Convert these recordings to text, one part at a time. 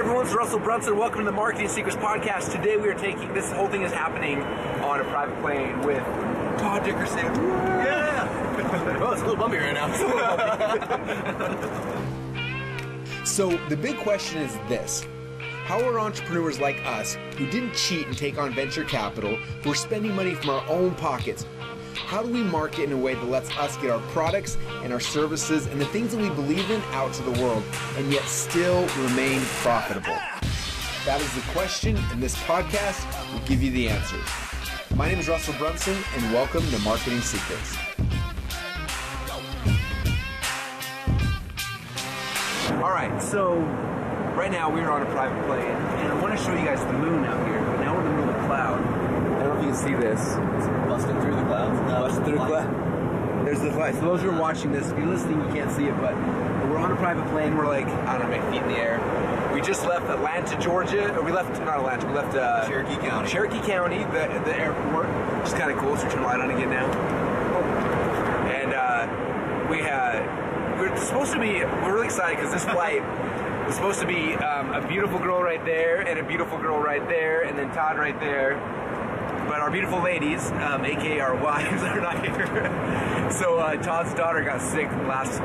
everyone, it's Russell Brunson. Welcome to the Marketing Secrets Podcast. Today we are taking, this whole thing is happening on a private plane with Todd Dickerson. Yeah! Oh, it's a little bumpy right now. So the big question is this. How are entrepreneurs like us, who didn't cheat and take on venture capital, who are spending money from our own pockets, how do we market in a way that lets us get our products and our services and the things that we believe in out to the world and yet still remain profitable? That is the question, and this podcast will give you the answers. My name is Russell Brunson, and welcome to Marketing Secrets. All right, so right now we're on a private plane, and I want to show you guys the moon out here. Now we're in the middle of a cloud. I don't know if you can see this. It's busting through the clouds. Busting through the cloud. There's the flight. So those who are watching this, if you're listening, you can't see it, but we're on a private plane. We're like, I don't know, my feet in the air. We just left Atlanta, Georgia. Or we left, not Atlanta, we left Cherokee County. Cherokee County, the airport, which is kind of cool. So we turn the light on again now. And we're supposed to be, we're really excited because this flight was supposed to be a beautiful girl right there and a beautiful girl right there and then Todd right there. But our beautiful ladies, aka our wives, are not here. So Todd's daughter got sick the last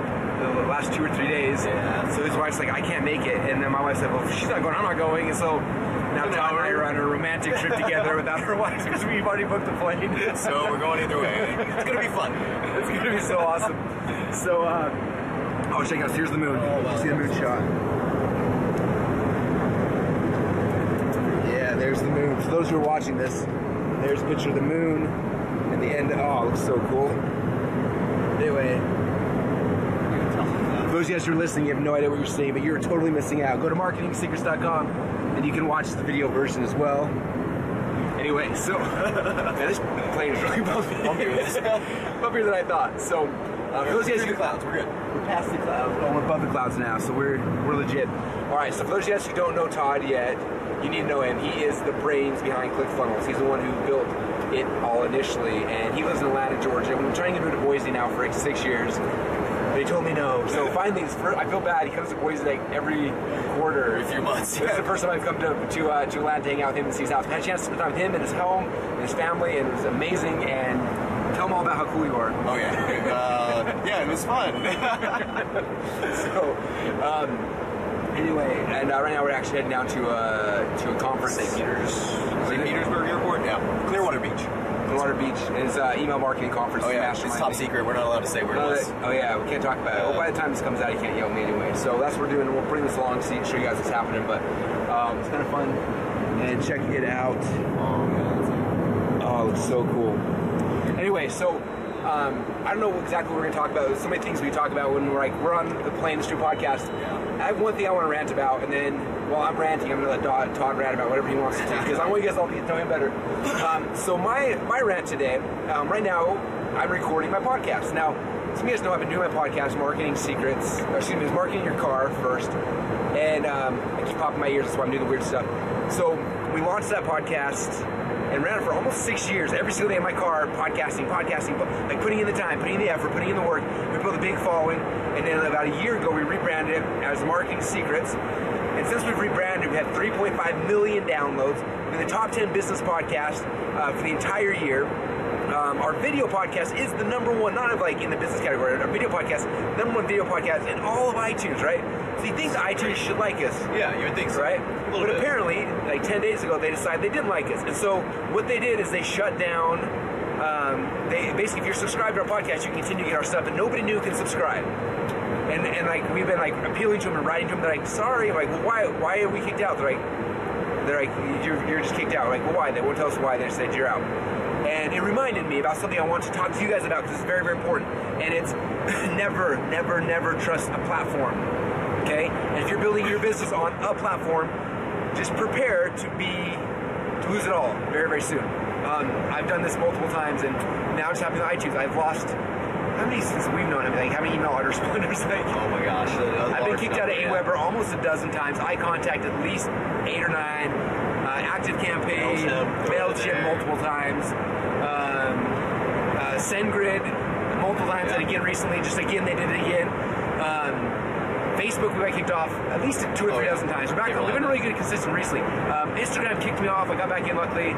2 or 3 days. Yeah. So his wife's like, I can't make it. And then my wife said, well, if she's not going, I'm not going. And so now Todd and I are on a romantic trip together without our wives because we've already booked the plane. So we're going either way. It's going to be fun. It's going to be so awesome. So, oh, check out, here's the moon. Oh, wow. See the moon shot. Yeah, there's the moon. For those who are watching this, there's a picture of the moon and the end. Oh, it looks so cool. Anyway, for those of you guys who are listening, you have no idea what you're seeing, but you're totally missing out. Go to marketingsecrets.com and you can watch the video version as well. Anyway, so man, this plane is really bumpier than I thought. So for those of you guys through the clouds, we're good. We're past the clouds. Oh, we're above the clouds now, so we're legit. All right, so for those of you guys who don't know Todd yet, you need to know him. He is the brains behind ClickFunnels. He's the one who built it all initially, and he lives in Atlanta, Georgia. We've been trying to move to Boise now for like 6 years, but he told me no. So finally, I feel bad. He comes to Boise like every quarter, Every few months. This is the first time I've come to Atlanta to hang out with him and see his house. I had a chance to spend time with him in his home and his family, and it was amazing. And tell him all about how cool you are. Oh, yeah. Yeah, it was fun. So, anyway, and right now we're actually heading down to a conference. St. Petersburg Airport? Yeah. Clearwater Beach. Clearwater Beach is email marketing conference. Oh, yeah. It's top secret. We're not allowed to say where it is. Oh, yeah. We can't talk about it. Well, by the time this comes out, you can't yell at me anyway. So that's what we're doing. We'll bring this along to show you guys what's happening. But it's kind of fun. And check it out. Oh, it looks so cool. Anyway, so I don't know exactly what we're going to talk about. There's so many things we talk about when we're on the plane, let's do a podcast. I have one thing I want to rant about, and then while I'm ranting, I'm going to let Todd rant about whatever he wants to do, because I want you guys all to get to know him better. So my rant today, right now, I'm recording my podcast. Now, some of you guys know I've been doing my podcast, Marketing Secrets, or excuse me, it's Marketing Your Car first, and I keep popping my ears, that's why I'm doing the weird stuff. So we launched that podcast and ran it for almost 6 years, every single day in my car, podcasting, like putting in the time, putting in the effort, putting in the work. We built a big following, and then about a year ago, we rebranded it as Marketing Secrets. And since we've rebranded, we had 3.5 million downloads. We're the top 10 business podcast for the entire year. Our video podcast is the number one, not like in the business category, our video podcast, number one video podcast in all of iTunes, right? So you think the iTunes should like us. Yeah, you would think so. Right? But apparently, like 10 days ago, they decided they didn't like us. And so what they did is they shut down, basically if you're subscribed to our podcast, you can continue to get our stuff, but nobody new can subscribe. And like we've been like appealing to them and writing to them. They're like, sorry. I'm like, well, why are we kicked out? They're like, you're just kicked out. We're like, well, why? They won't tell us why. They said you're out. And it reminded me about something I want to talk to you guys about because it's very, very important. And it's never, never, never trust a platform. Okay? And if you're building your business on a platform, just prepare to lose it all very, very soon. I've done this multiple times, and now it's happening on iTunes. I've lost, how many since we've known him? Like, how many email autoresponders? Like, oh my gosh. I've been kicked out of Aweber almost a dozen times. iContact at least 8 or 9. ActiveCampaign, MailChimp multiple times. SendGrid multiple times, and again recently, just again, they did it again. Facebook we got kicked off at least 2 or 3 dozen times. We've been really good and consistent recently. Instagram kicked me off. I got back in luckily.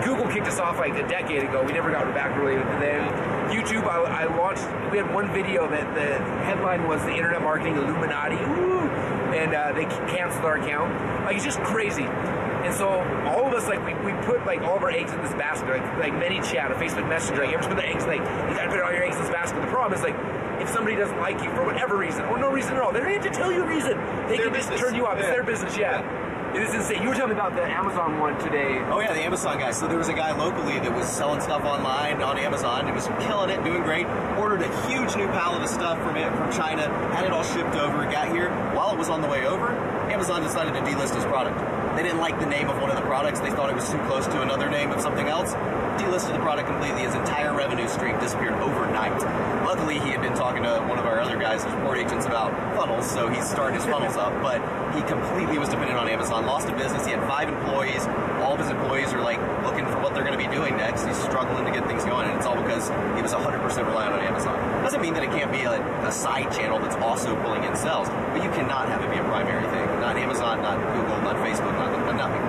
Google kicked us off like a decade ago. We never got back really. And then YouTube, I launched. We had one video that the headline was "The Internet Marketing Illuminati," and they canceled our account. Like, it's just crazy. And so all of us, like, we put like all of our eggs in this basket, like ManyChat or Facebook Messenger. Like, you ever put the eggs, like, you gotta put all your eggs in this basket. The problem is, like, if somebody doesn't like you for whatever reason, or no reason at all, they don't have to tell you a reason. They can just turn you off. It's their business, It is insane. You were telling me about the Amazon one today. Oh yeah, the Amazon guy. So there was a guy locally that was selling stuff online on Amazon. He was killing it, doing great. Ordered a huge new pallet of stuff from China, had it all shipped over, got here. While it was on the way over, Amazon decided to delist his product. They didn't like the name of one of the products. They thought it was too close to another name of something else. Delisted the product completely. His entire revenue stream disappeared overnight. Luckily, he had been talking to one of our other guys, his report agents, about funnels, so he started his funnels up. But he completely was dependent on Amazon. Lost a business. He had 5 employees. All of his employees are like looking for what they're going to be doing next. He's struggling to get things going, and it's all because he was 100% reliant on Amazon. Doesn't mean that it can't be a side channel that's also pulling in sales, but you cannot have it be a primary thing. Not Amazon, not Google, not Facebook, nothing.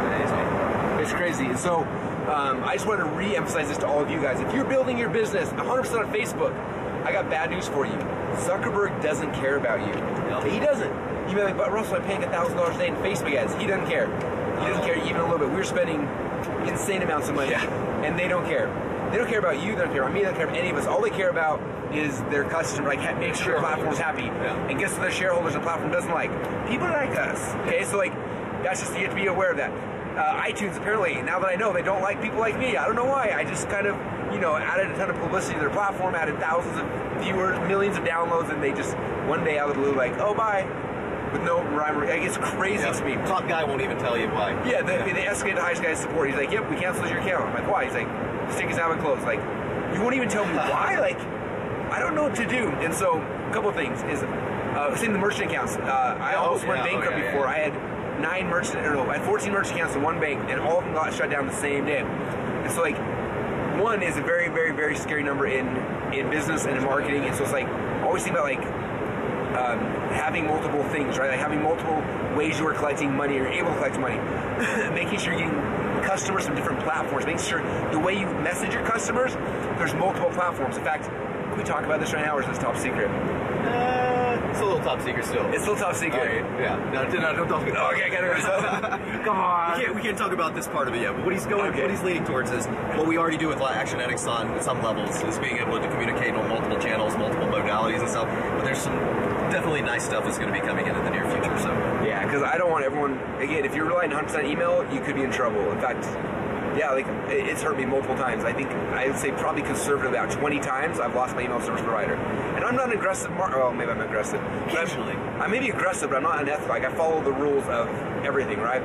It's crazy. And so I just wanted to re-emphasize this to all of you guys. If you're building your business 100% on Facebook, I got bad news for you. Zuckerberg doesn't care about you. Nope. He doesn't. You may be like, but Russell, I'm paying $1,000 a day in Facebook ads. He doesn't care. He doesn't care even a little bit. We're spending insane amounts of money, and they don't care. They don't care about you. They don't care about me. They don't care about any of us. All they care about is their customer, like make sure the platform's happy. And guess what their shareholders the platform doesn't like? People like us. Okay, so like that's just, you have to be aware of that. iTunes, apparently, now that I know, they don't like people like me. I don't know why. I just kind of, added a ton of publicity to their platform, added thousands of viewers, millions of downloads, and they just one day out of the blue, like, oh, bye. With no rhyme or reason. It's crazy to me. Top guy won't even tell you why. Yeah, they escalated the highest guy's support. He's like, yep, we canceled your account. I'm like, why? He's like, stick his out and close. Like, you won't even tell me why? Like, I don't know what to do. And so, a couple of things is, same the merchant accounts. I almost went bankrupt before. I had 14 merchant accounts in one bank, and all of them got shut down the same day. And so, like, one is a very, very, very scary number in business and in marketing. And so it's like, always think about like having multiple things, right? Like having multiple ways you are collecting money or able to collect money. Making sure you're getting customers from different platforms. Making sure the way you message your customers, there's multiple platforms. In fact, can we talk about this right now, or is this top secret? It's a little top secret still. It's still top secret. Right. Yeah. No, don't talk about it. Okay, I gotta come on. We can't talk about this part of it yet. But what he's leading towards is what we already do with Actionetics on some levels is being able to communicate on multiple channels, multiple modalities and stuff. But there's some definitely nice stuff that's going to be coming in the near future. So yeah, because I don't want everyone. Again, if you're relying 100% email, you could be in trouble. In fact. Yeah, like it's hurt me multiple times. I think I would say probably conservative about 20 times I've lost my email service provider. And I'm not an aggressive well, maybe I'm aggressive. Occasionally. I may be aggressive, but I'm not unethical. Like I follow the rules of everything, right?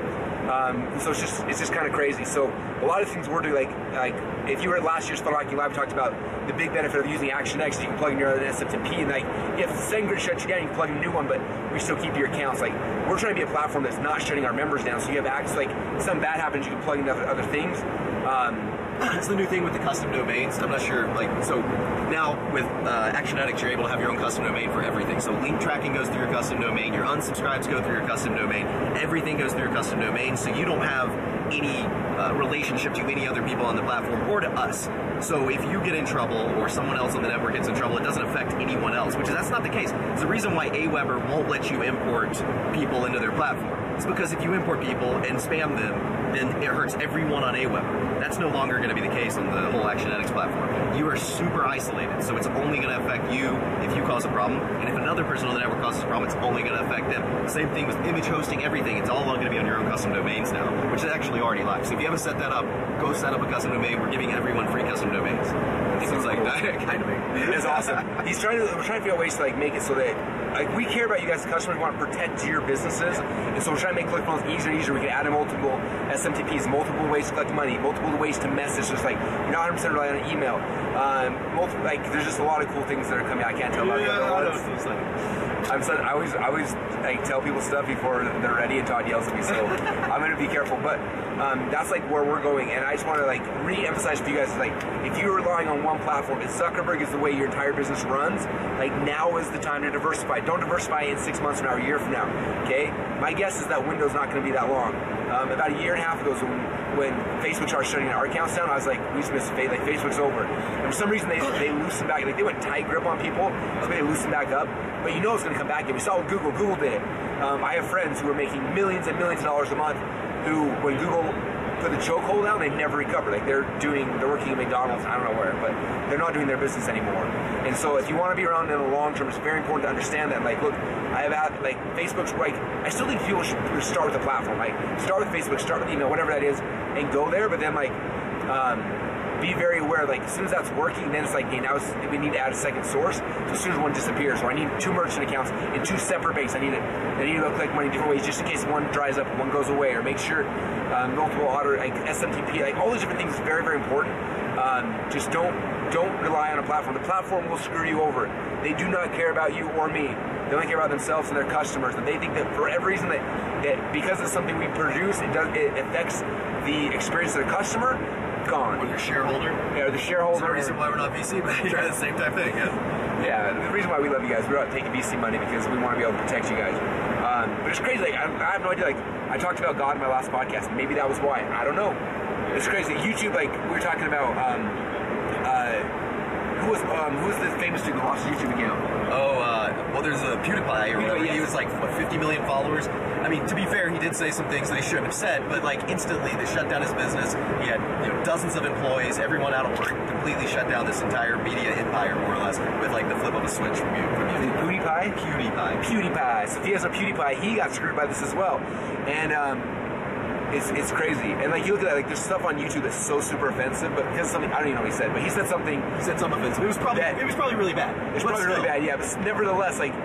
So it's just kind of crazy. So a lot of things we're doing, like if you were at last year's Funnel Hacking Live, we talked about the big benefit of using ActionX. You can plug in your other SFTP, and like if SendGrid shuts you down, you can plug in a new one, but we still keep your accounts. Like we're trying to be a platform that's not shutting our members down, so you have access. Like if something bad happens, you can plug in other things. It's the new thing with the custom domains. I'm not sure, so now with Actionetics, you're able to have your own custom domain for everything. So link tracking goes through your custom domain, your unsubscribes go through your custom domain, everything goes through your custom domain, so you don't have any relationship to any other people on the platform or to us. So if you get in trouble or someone else on the network gets in trouble, it doesn't affect anyone else, that's not the case. It's the reason why Aweber won't let you import people into their platform. It's because if you import people and spam them, then it hurts everyone on Aweber. That's no longer going to be the case on the whole Actionetics platform. You are super isolated, so it's only going to affect you if you cause a problem, and if another person on the network causes a problem, it's only going to affect them. Same thing with image hosting, everything. It's all going to be on your own custom domains now, which is actually already live. So if you haven't set that up, go set up a custom domain. We're giving everyone free custom domains. I think it's like that kind of thing. It's awesome. We're trying to figure out ways to make it so that we care about you guys, the customers. We want to protect your businesses, and so we're trying to make ClickFunnels easier and easier. We can add in multiple SMTPs, multiple ways to collect money, multiple ways to message. There's like, you're not 100% relying on email. Like, there's just a lot of cool things that are coming. I can't tell about the other ones. I always like tell people stuff before they're ready, and Todd yells at me, so I'm gonna be careful. But that's like where we're going, and I just want to like re-emphasize for you guys, like, if you're relying on one platform, if Zuckerberg is the way your entire business runs, like, now is the time to diversify. Don't diversify in 6 months from now, or a year from now. Okay, my guess is that window's not going to be that long. About a year and a half ago, so when Facebook started shutting our accounts down, I was like, we just missed like Facebook's over. And for some reason they loosened back, like they went tight grip on people, so they loosened back up. But you know it's going to come back. And we saw with Google. Google did it. I have friends who are making millions and millions of dollars a month, who when Google put the chokehold down, they never recovered. Like they're working at McDonald's, I don't know where, but they're not doing their business anymore. And so if you want to be around in the long term, it's very important to understand that. Like, look, I have had, like, Facebook's, like, I still think people should start with a platform. Like, start with Facebook, start with email, whatever that is, and go there. But then, like, be very aware, like, as soon as that's working, then it's like, okay, now we need to add a second source. So as soon as one disappears, or I need 2 merchant accounts in 2 separate banks, I need to go collect money different ways, just in case one dries up, one goes away, or make sure multiple order, like SMTP, like all these different things is very, very important. Just don't rely on a platform. The platform will screw you over. They do not care about you or me. They only care about themselves and their customers. And they think that for every reason that because it's something we produce, it affects the experience of the customer. Gone. Or your shareholder. Yeah, or the shareholder. There's a reason why we're not VC, but you try the same type thing. Yeah, the reason why we love you guys, we're not taking VC money because we want to be able to protect you guys. But it's crazy. Like, I have no idea. Like, I talked about God in my last podcast. Maybe that was why. I don't know. It's crazy. YouTube, like, we were talking about, who was the famous dude who lost his YouTube account? Well, there's a PewDiePie or whatever. Yes. He was like, what, 50 million followers? I mean, to be fair, he did say some things that he shouldn't have said, but like instantly they shut down his business. He had dozens of employees, everyone out of work, completely shut down this entire media empire, more or less, with like the flip of a switch from YouTube. PewDiePie? PewDiePie. So if he has a PewDiePie, he got screwed by this as well. And it's crazy. And like you look at that, like there's stuff on YouTube that's so super offensive, but because something, I don't even know what he said, but he said something. He said something offensive. It was probably really bad. It's probably really bad, yeah. But nevertheless, like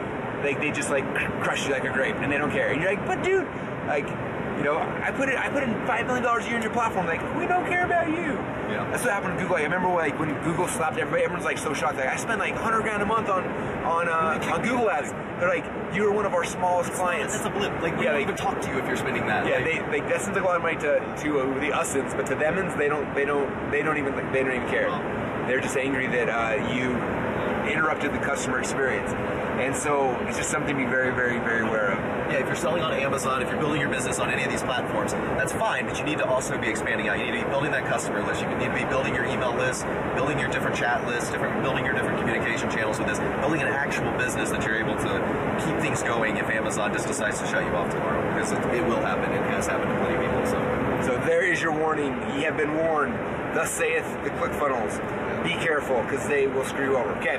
they just like crush you like a grape, and they don't care. And you're like, but dude, like, you know, I put in $5 million a year in your platform. Like, we don't care about you. Yeah. That's what happened to Google. Like, I remember like when Google slapped everybody. Everyone's like so shocked. Like, I spent like $100,000 a month on Google ads. They're like, you were one of our smallest clients. That's a blip. Like, we don't even talk to you if you're spending that. Yeah, like, that seems like a lot of money to the usins, but to themins, they don't even care. They're just angry that you interrupted the customer experience. And so it's just something to be very, very, very aware of. Yeah, if you're selling on Amazon, if you're building your business on any of these platforms, that's fine, but you need to also be expanding out. You need to be building that customer list. You need to be building your email list, building your different chat lists, building your different communication channels with this, building an actual business that you're able to keep things going if Amazon just decides to shut you off tomorrow, because it will happen. It has happened to plenty of people. So there is your warning. Ye have been warned. Thus saith the ClickFunnels. Be careful, because they will screw you over. Okay,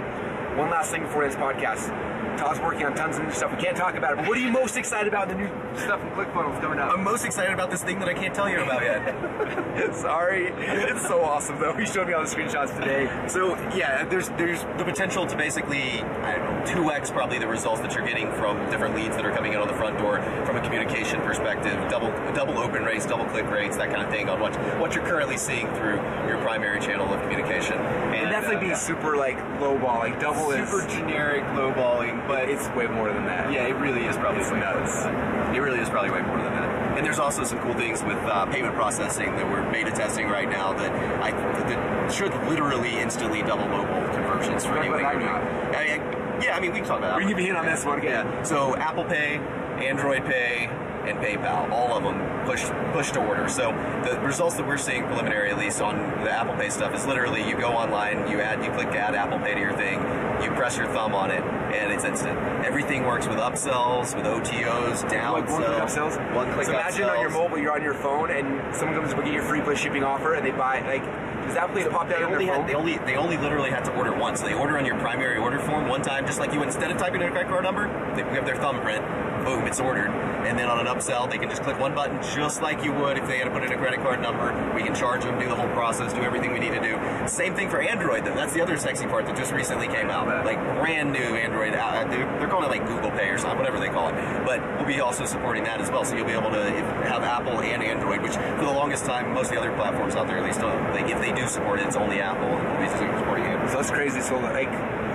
one last thing before this podcast. Todd's working on tons of new stuff. We can't talk about it, but what are you most excited about in the new stuff in ClickFunnels coming up? I'm most excited about this thing that I can't tell you about yet. Sorry. It's so awesome, though. He showed me all the screenshots today. So, yeah, there's the potential to basically, I don't know, 2x probably the results that you're getting from different leads that are coming in on the front door from a communication perspective, double open rates, double click rates, that kind of thing on what you're currently seeing through your primary channel of communication. And that's like being super, like, lowball, like double super generic lowballing. But it's way more than that. Yeah, it really is probably way more than that. It really is probably way more than that. And there's also some cool things with payment processing that we're beta testing right now that should literally instantly double mobile conversions for anyone. Yeah, I mean, we can talk about that. We can give you a hint on this one again. Yeah. So Apple Pay, Android Pay, and PayPal, all of them push to order. So the results that we're seeing preliminary, at least on the Apple Pay stuff, is literally you go online, you click add Apple Pay to your thing, you press your thumb on it, and it's instant. Everything works with upsells, with OTOs, downsells. One-click upsells? One-click so imagine upsells. on your mobile, you're on your phone, and someone comes to get your free plus shipping offer, and they buy, like, does Apple Pay pop down on their phone? They only literally had to order once. They order on your primary order form one time, just like you, instead of typing in a credit card number, they have their thumbprint, boom, it's ordered. and then on an upsell, they can just click one button just like you would if they had to put in a credit card number. We can charge them, do the whole process, do everything we need to do. Same thing for Android, though. That's the other sexy part that just recently came out. Like brand new Android. They're calling it like Google Pay or something, whatever they call it. But we'll be also supporting that as well. So you'll be able to have Apple and Android, which for the longest time, most of the other platforms out there at least don't. Like if they do support it, it's only Apple, and we'll be supporting it. So that's crazy. So like,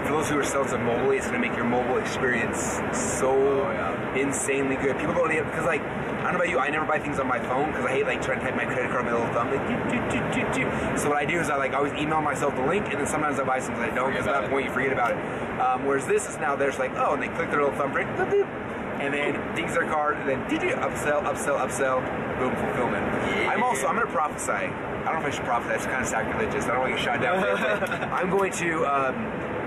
for those who are selling to mobile, it's going to make your mobile experience so insanely good. People don't because like, I don't know about you, I never buy things on my phone because I hate like trying to type my credit card with my little thumb. Like, so what I do is I always email myself the link, and then sometimes I buy something I don't, because at that point you forget about it. Whereas this is now there's like, oh, and they click their little thumbprint, and then dings their card, and then upsell, boom, fulfillment. Yeah. I'm going to prophesy. I don't know if I should prophesy, it's kind of sacrilegious. I don't want to get shot down for it. I'm going to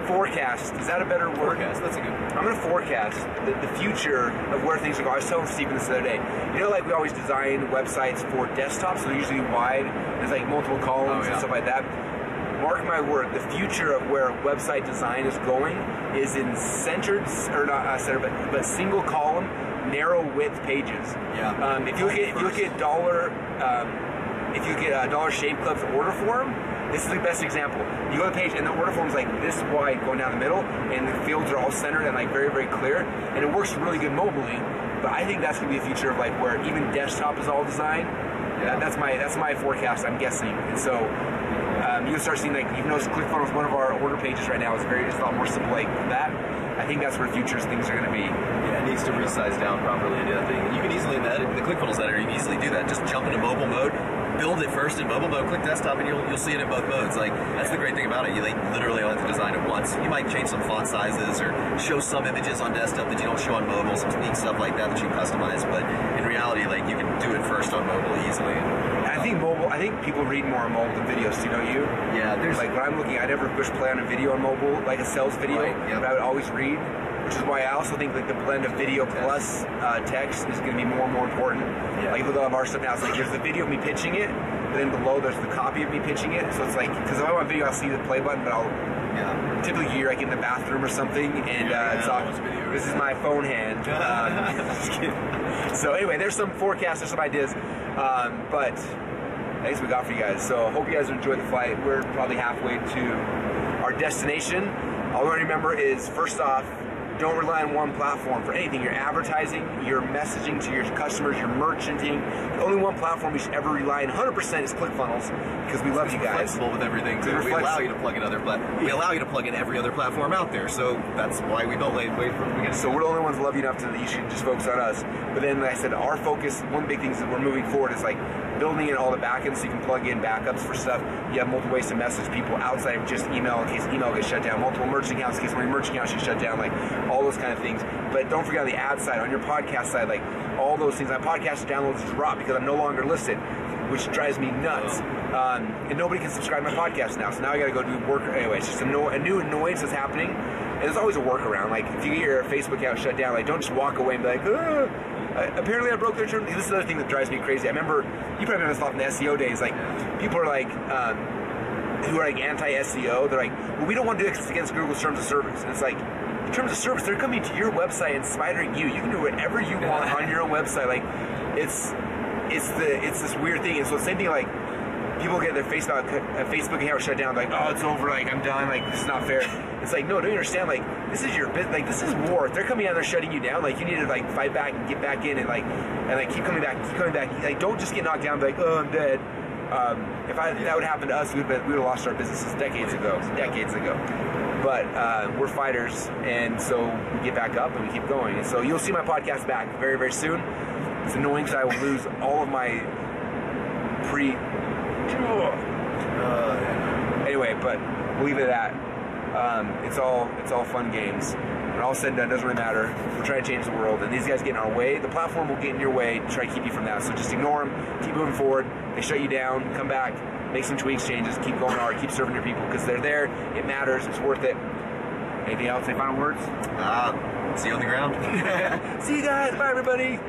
forecast. Is that a better word? Forecast, that's a good word. I'm going to forecast the future of where things are going. I was telling Stephen this the other day. You know, like we always design websites for desktops, so they're usually wide. There's like multiple columns and stuff like that. Mark my word, the future of where website design is going is in but single column, narrow width pages. Yeah. If you look at Dollar Shave Club's order form, this is the best example. You go to the page and the order form is like this wide going down the middle, and the fields are all centered and like very, very clear, and it works really good mobilely. But I think that's gonna be a future of like where even desktop is all designed. Yeah. That's my forecast. I'm guessing, and so. You'll start seeing, like, you've noticed ClickFunnels, one of our order pages right now, it's a lot more simple like that. I think that's where future things are going to be. Yeah, it needs to resize down properly into that thing. And you can easily, in the ClickFunnels editor, you can easily do that. Just jump into mobile mode, build it first in mobile mode, click desktop, and you'll see it in both modes. Like, that's the great thing about it. You literally only have to design it once. You might change some font sizes or show some images on desktop that you don't show on mobile, some neat stuff like that you customize. But in reality, like, you can do it first on mobile easily. I think people read more on mobile than videos too, don't you? Yeah, there's like when I'm looking, I never push play on a video on mobile, like a sales video, but I would always read, which is why I also think like the blend of video plus text is going to be more and more important. Yeah. Like look at all of our stuff now, it's like there's the video of me pitching it, but then below there's the copy of me pitching it. So it's like, because if I want video, I'll see the play button, but I'll typically you're like in the bathroom or something, and it's all, this is my phone hand. Just kidding. So anyway, there's some forecasts, there's some ideas, but that's what we got for you guys. So I hope you guys enjoyed the flight. We're probably halfway to our destination. All we want to remember is, first off, don't rely on one platform for anything. Your advertising, your messaging to your customers, your merchanting. The only one platform we should ever rely on 100% is ClickFunnels, because we love you guys. Flexible with everything too. We allow you to plug in other we allow you to plug in every other platform out there. So that's why we built Wait from the beginning. So we're the only ones that love you enough that you should just focus on us. But then, like I said, our focus, one big thing that we're moving forward is like building in all the backends so you can plug in backups for stuff. You have multiple ways to message people outside of just email in case email gets shut down, multiple merchant accounts in case one of your merchant accounts gets shut down, like all those kind of things. But don't forget on the ad side, on your podcast side, like all those things. My podcast downloads just drop because I'm no longer listed, which drives me nuts. And nobody can subscribe to my podcast now, so now I gotta go do work. Anyway, it's just a new annoyance that's happening. And there's always a workaround. Like if you get your Facebook account shut down, like don't just walk away and be like, apparently I broke their terms. This is another thing that drives me crazy. I remember, you probably remember this in the SEO days, like people are like, who are like anti-SEO, they're like, well, we don't want to do this against Google's terms of service. And it's like, in terms of service, they're coming to your website and spidering you. You can do whatever you want on your own website. Like, it's this weird thing. And so the same thing, like, people get their Facebook account shut down, like, oh, it's over, like, I'm done, like, this is not fair. It's like, no, don't you understand, like, this is your business, like, this is war. If they're coming out, they're shutting you down, like, you need to, like, fight back and get back in and, like, keep coming back. Like, don't just get knocked down and be like, oh, I'm dead. If that would happen to us, we would have lost our businesses decades ago. But we're fighters, and so we get back up and we keep going. And so you'll see my podcast back very, very soon. It's annoying because I will lose all of my anyway, but we'll leave it at that. It's all fun games. When all said and done, it doesn't really matter. We're trying to change the world, and these guys get in our way. The platform will get in your way to try to keep you from that. So just ignore them. Keep moving forward. They shut you down. Come back. Make some tweaks, changes. Keep going hard. Keep serving your people because they're there. It matters. It's worth it. Anything else? Any final words? See you on the ground. See you guys. Bye, everybody.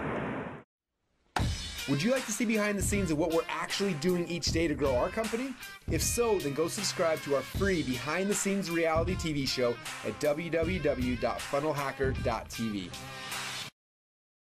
Would you like to see behind the scenes of what we're actually doing each day to grow our company? If so, then go subscribe to our free behind the scenes reality TV show at www.funnelhacker.tv.